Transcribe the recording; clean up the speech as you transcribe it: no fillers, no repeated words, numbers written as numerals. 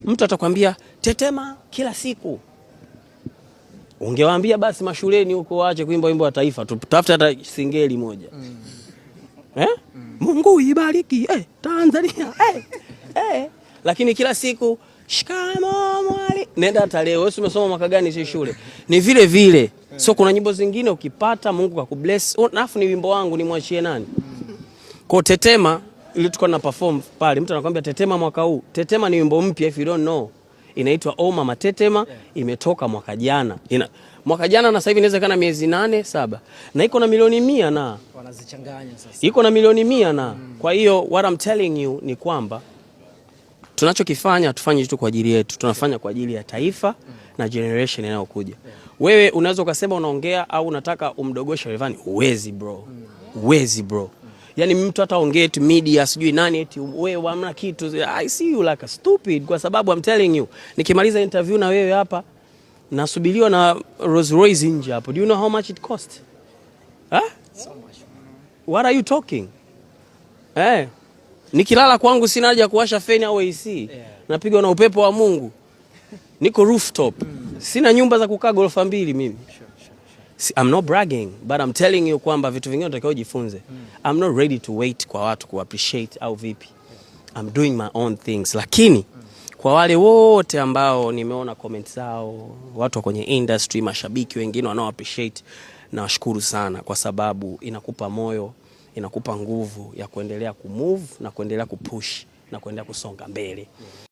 Mtu atakwambia tetema kila siku. Ungewaambia basi mashuleni huko waache kuimba wimbo wa taifa, tutafute hata singeli moja. Mungu ibariki Tanzania. Lakini kila siku shikamo mwali. Nenda hata leo wewe umesoma mwaka gani si shule? Ni vile vile. So kuna nyimbo zingine ukipata Mungu akubless. Alafu ni wimbo wangu nimwachie nani? Kwa tetema ili tuko na perform pale, mtu anakuambia tetema mwaka huu. Tetema ni wimbo mpya, if you don't know. Inaitwa Oh Mama Tetema, imetoka mwaka jana. Mwaka jana na sasa hivi inawezekana miezi 8, 7. Na iko na milioni 100 na wanazichanganya sasa. Iko na milioni 100 na. Kwa hiyo what I'm telling you ni kwamba tunachokifanya tufanye tu kwa ajili yetu, tunafanya kwa ajili ya taifa na generation inayokuja. Wewe unaweza ukasema unaongea au unataka umdogoshe Rayvanny, uwezi bro. Uwezi bro. Yani mtu hata ongea tu media sijui nani eti wewe hamna kitu. I see you like a stupid kwa sababu I'm telling you, nikimaliza interview na wewe hapa nasubiriwa na Rolls Royce nje hapo. Do you know how much it cost? So much. What are you talking? Nikilala kwangu sina haja kuwasha feni au AC. Napigwa na upepo wa Mungu. Niko rooftop. Sina nyumba za kukaa ghorofa 2 mimi. I'm not bragging, but I'm telling you kwamba vitu vingine unatakiwa ujifunze. I'm not ready to wait kwa watu ku appreciate au vipi. I'm doing my own things. Lakini kwa wale wote ambao nimeona comments zao, watu wa kwenye industry, mashabiki wengine wanao appreciate, na washukuru sana kwa sababu inakupa moyo, inakupa nguvu ya kuendelea kumove na kuendelea kupush na kuendelea kusonga mbele.